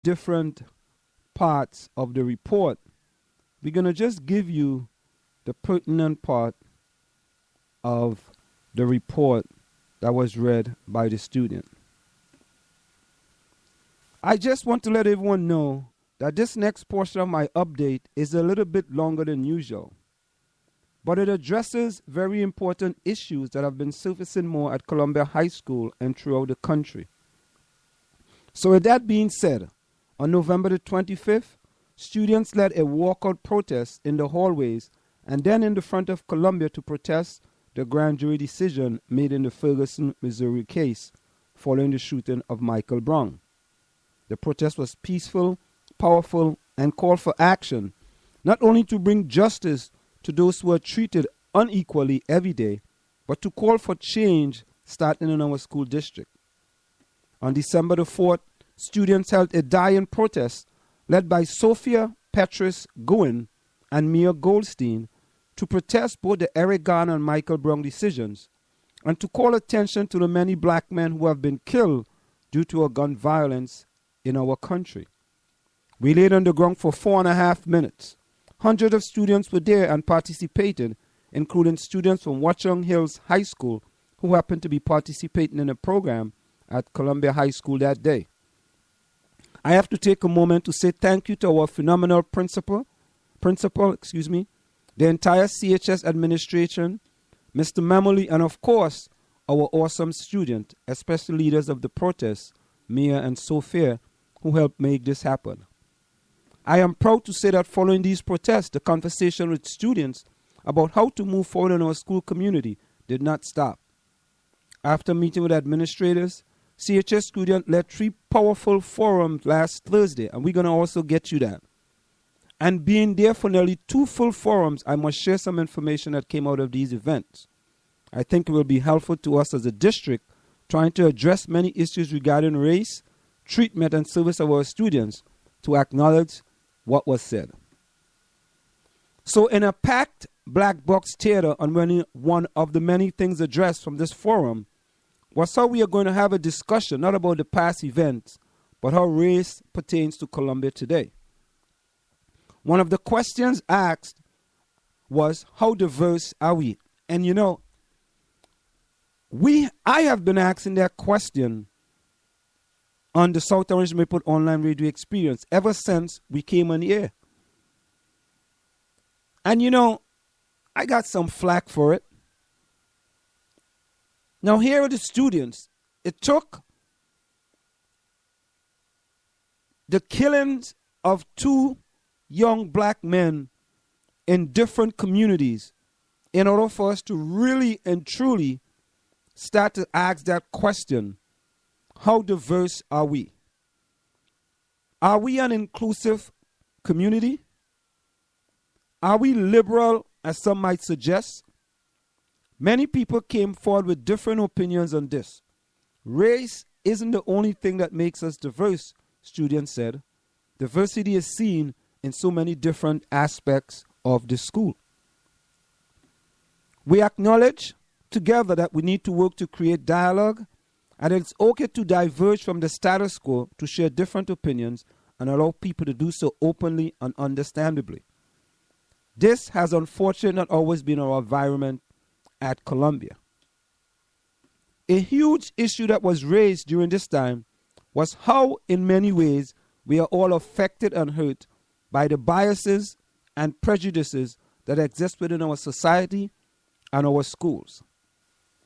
different parts of the report. We're going to just give you the pertinent part of the report that was read by the student. I just want to let everyone know that this next portion of my update is a little bit longer than usual, but it addresses very important issues that have been surfacing more at Columbia High School and throughout the country. So with that being said, on November the 25th, students led a walkout protest in the hallways and then in the front of Columbia to protest the grand jury decision made in the Ferguson, Missouri case following the shooting of Michael Brown. The protest was peaceful, powerful, and called for action, not only to bring justice to those who are treated unequally every day, but to call for change starting in our school district. On December the 4th, students held a die-in protest led by Sophia Petrus Goin and Mia Goldstein to protest both the Eric Garner and Michael Brown decisions and to call attention to the many black men who have been killed due to gun violence in our country. We laid on the ground for 4.5 minutes. Hundreds of students were there and participated, including students from Watchung Hills High School who happened to be participating in a program at Columbia High School that day. I have to take a moment to say thank you to our phenomenal principal, the entire CHS administration, Mr. Memoli, and of course, our awesome student, especially leaders of the protest, Mia and Sophia, who helped make this happen. I am proud to say that following these protests, the conversation with students about how to move forward in our school community did not stop. After meeting with administrators, CHS students led 3 powerful forums last Thursday, and we're going to also get you that. And being there for nearly 2 full forums, I must share some information that came out of these events. I think it will be helpful to us as a district trying to address many issues regarding race, treatment, and service of our students to acknowledge what was said. So in a packed black box theater on one of the many things addressed from this forum was how we are going to have a discussion, not about the past events, but how race pertains to Columbia today. One of the questions asked was, how diverse are we? And you know, I have been asking that question on the South Orange Maple online radio experience ever since we came on the air. And you know, I got some flack for it. Now here are the students. It took the killings of 2 young black men in different communities in order for us to really and truly start to ask that question, how diverse are we? Are we an inclusive community? Are we liberal, as some might suggest? Many people came forward with different opinions on this. Race isn't the only thing that makes us diverse, students said. Diversity is seen in so many different aspects of the school. We acknowledge together that we need to work to create dialogue, and it's okay to diverge from the status quo to share different opinions and allow people to do so openly and understandably. This has unfortunately not always been our environment at Columbia. A huge issue that was raised during this time was how, in many ways, we are all affected and hurt by the biases and prejudices that exist within our society and our schools.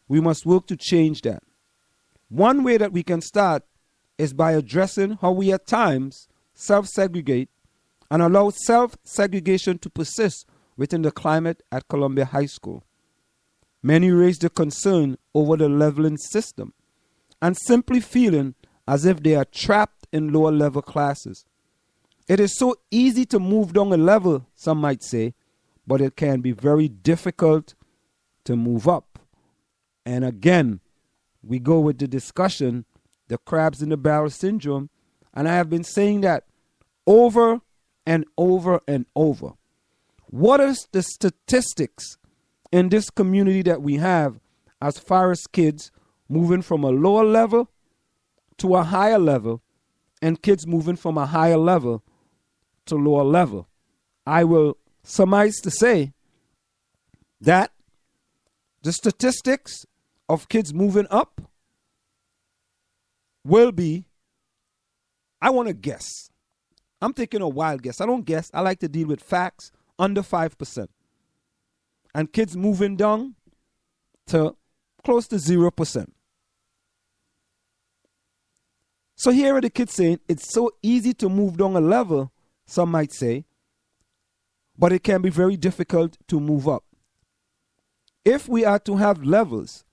We must work to change that. One way that we can start is by addressing how we at times self-segregate and allow self-segregation to persist within the climate at Columbia High School. Many raise the concern over the leveling system and simply feeling as if they are trapped in lower level classes. It is so easy to move down a level, some might say, but it can be very difficult to move up. And again, we go with the discussion, the crabs in the barrel syndrome, and I have been saying that over and over and over. What is the statistics in this community that we have as far as kids moving from a lower level to a higher level and kids moving from a higher level to lower level. I will surmise to say that the statistics of kids moving up will be, I want to guess. I'm taking a wild guess. I don't guess. I like to deal with facts, under 5%. And kids moving down to close to 0%. So here are the kids saying, it's so easy to move down a level, some might say, but it can be very difficult to move up. If we are to have levels,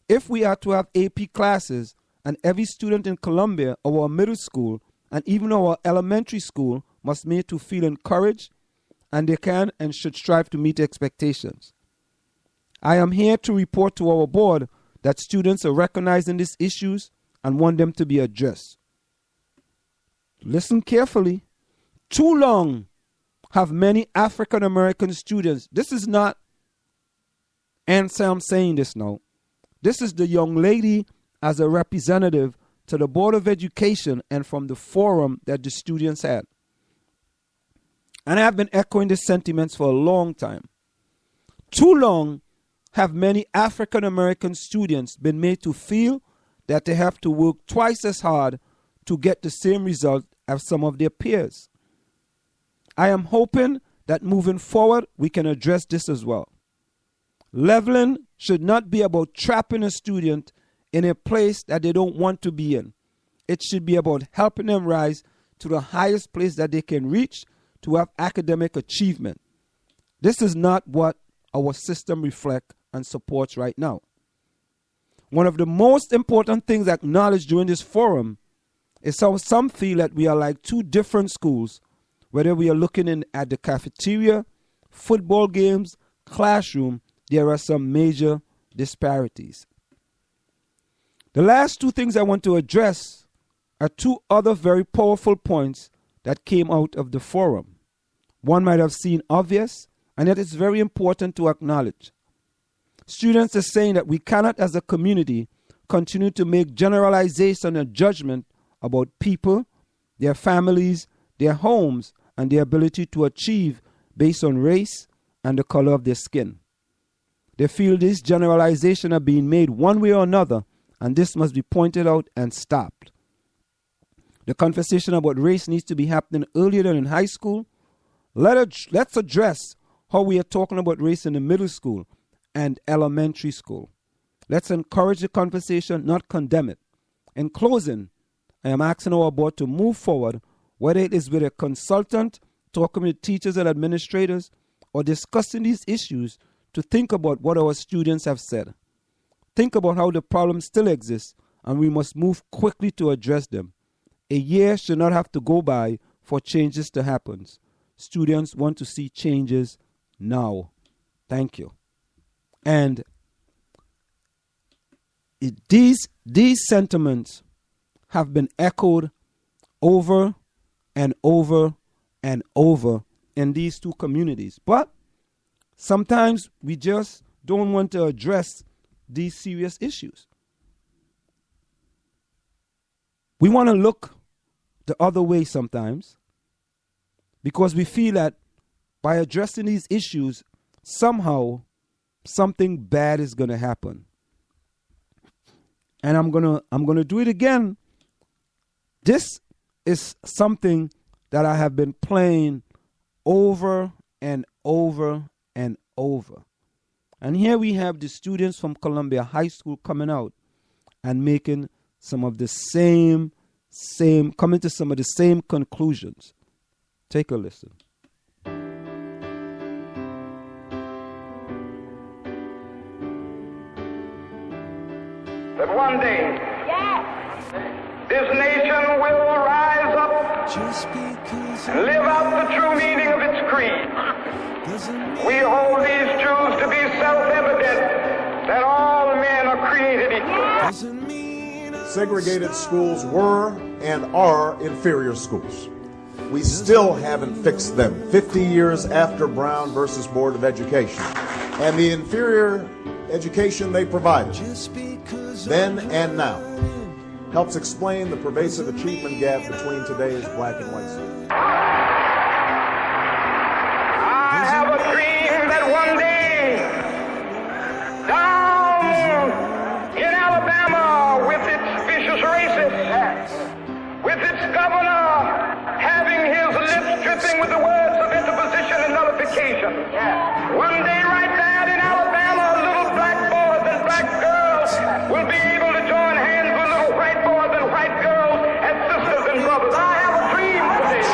if we are to have AP classes, and every student in Columbia, our middle school, and even our elementary school must be made to feel encouraged, and they can and should strive to meet expectations. I am here to report to our board that students are recognizing these issues and want them to be addressed. Listen carefully. Too long have many African American students, this is not Anselm saying this now, this is the young lady as a representative to the Board of Education and from the forum that the students had. And I have been echoing these sentiments for a long time. Too long have many African American students been made to feel that they have to work twice as hard to get the same result as some of their peers. I am hoping that moving forward we can address this as well. Leveling should not be about trapping a student in a place that they don't want to be in. It should be about helping them rise to the highest place that they can reach to have academic achievement. This is not what our system reflects and supports right now. One of the most important things acknowledged during this forum is how some feel that we are like two different schools, whether we are looking in at the cafeteria, football games, classroom, there are some major disparities. The last two things I want to address are two other very powerful points that came out of the forum. One might have seemed obvious, and yet it's very important to acknowledge. Students are saying that we cannot as a community continue to make generalization and judgment about people, their families, their homes, and their ability to achieve based on race and the color of their skin. They feel these generalizations are being made one way or another, and this must be pointed out and stopped. The conversation about race needs to be happening earlier than in high school. Let's address how we are talking about race in the middle school and elementary school. Let's encourage the conversation, not condemn it. In closing, I am asking our board to move forward, whether it is with a consultant, talking with teachers and administrators, or discussing these issues, to think about what our students have said. Think about how the problem still exists, and we must move quickly to address them. A year should not have to go by for changes to happen. Students want to see changes now. Thank you. And these sentiments have been echoed over and over and over in these two communities. But sometimes we just don't want to address these serious issues. We want to look the other way sometimes because we feel that by addressing these issues, somehow something bad is going to happen. And I'm going to do it again. This is something that I have been playing over and over and over. And here we have the students from Columbia High School coming out and making some of the coming to some of the same conclusions. Take a listen. That one day, this nation will rise up and live out the true meaning of its creed. We hold these truths to be self-evident, that all men are created equal. Segregated schools were and are inferior schools. We still haven't fixed them 50 years after Brown versus Board of Education. And the inferior education they provided, then and now, helps explain the pervasive achievement gap between today's black and white students. I have a dream that one day, down in Alabama, with its vicious racists, with its governor having his lips dripping with the words of interposition and nullification, one day right there in Alabama, little black boys and black girls will be able to join hands with little white boys and white girls as sisters and brothers. I have a dream for this.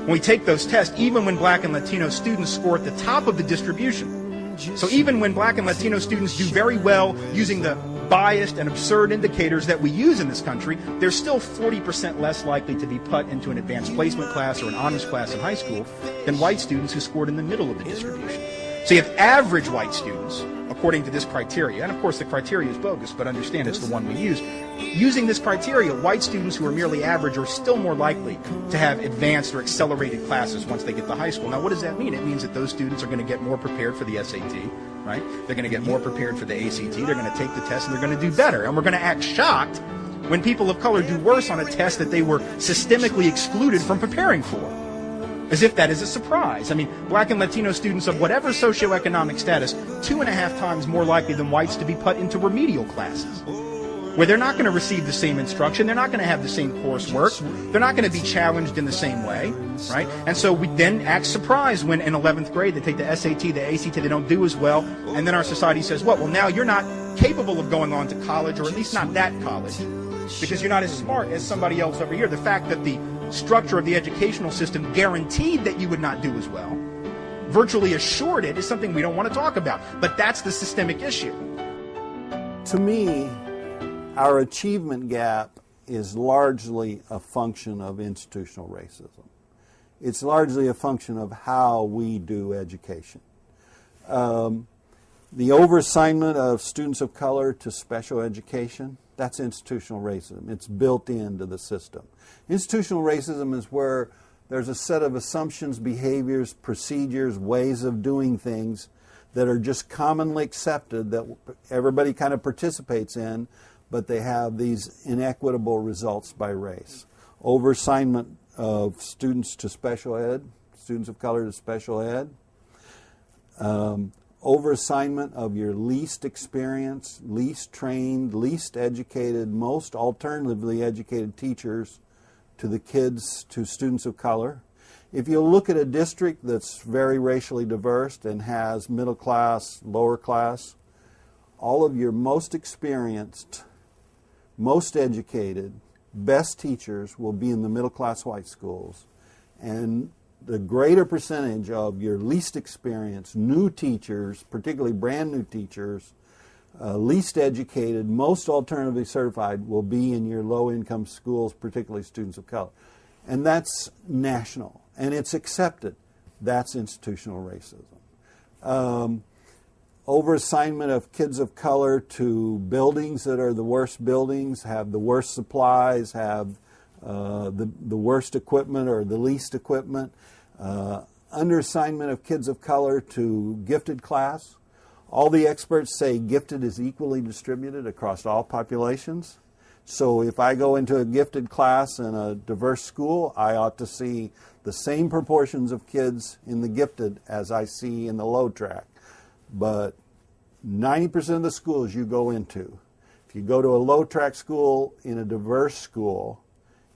When we take those tests, even when black and Latino students score at the top of the distribution, so even when black and Latino students do very well using the biased and absurd indicators that we use in this country, they're still 40% less likely to be put into an advanced placement class or an honors class in high school than white students who scored in the middle of the distribution. So you have average white students, according to this criteria, and of course the criteria is bogus, but understand it's the one we use. Using this criteria, white students who are merely average are still more likely to have advanced or accelerated classes once they get to high school. Now what does that mean? It means that those students are going to get more prepared for the SAT, right? They're going to get more prepared for the ACT, they're going to take the test, and they're going to do better. And we're going to act shocked when people of color do worse on a test that they were systemically excluded from preparing for. As if that is a surprise. I mean, black and Latino students of whatever socioeconomic status, 2.5 times more likely than whites to be put into remedial classes, where they're not going to receive the same instruction, they're not going to have the same coursework, they're not going to be challenged in the same way, right? And so we then act surprised when in 11th grade they take the SAT, the ACT, they don't do as well, and then our society says, well, now you're not capable of going on to college, or at least not that college, because you're not as smart as somebody else over here. The fact that the structure of the educational system guaranteed that you would not do as well, virtually assured it, is something we don't want to talk about. But that's the systemic issue. To me, our achievement gap is largely a function of institutional racism. It's largely a function of how we do education. The overassignment of students of color to special education, that's institutional racism. It's built into the system. Institutional racism is where there's a set of assumptions, behaviors, procedures, ways of doing things that are just commonly accepted that everybody kind of participates in, but they have these inequitable results by race. Overassignment of students to special ed, students of color to special ed. Overassignment of your least experienced, least trained, least educated, most alternatively educated teachers to the kids, to students of color. If you look at a district that's very racially diverse and has middle class, lower class, all of your most experienced, most educated, best teachers will be in the middle class white schools, and the greater percentage of your least experienced new teachers, particularly brand new teachers, least educated, most alternatively certified, will be in your low income schools, particularly students of color. And that's national, and it's accepted. That's institutional racism. Overassignment of kids of color to buildings that are the worst buildings, have the worst supplies, have the worst equipment or the least equipment. Underassignment of kids of color to gifted class. All the experts say gifted is equally distributed across all populations. So if I go into a gifted class in a diverse school, I ought to see the same proportions of kids in the gifted as I see in the low track. But 90% of the schools you go into, if you go to a low track school in a diverse school,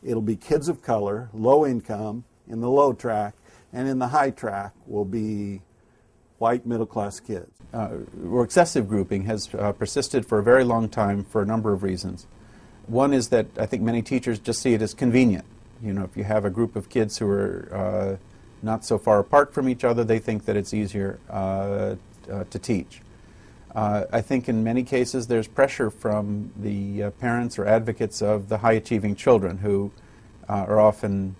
it'll be kids of color, low income, in the low track, and in the high track will be white middle class kids. Or excessive grouping has persisted for a very long time for a number of reasons. One is that I think many teachers just see it as convenient. You know, if you have a group of kids who are not so far apart from each other, they think that it's easier to teach. I think in many cases there's pressure from the parents or advocates of the high-achieving children who are often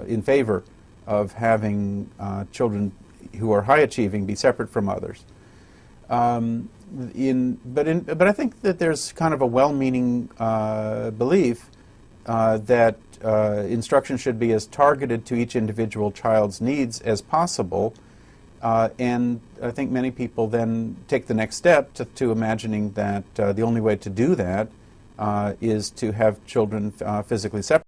in favor of having children who are high-achieving be separate from others. But I think that there's kind of a well-meaning belief that instruction should be as targeted to each individual child's needs as possible, And I think many people then take the next step to imagining that the only way to do that is to have children physically separate.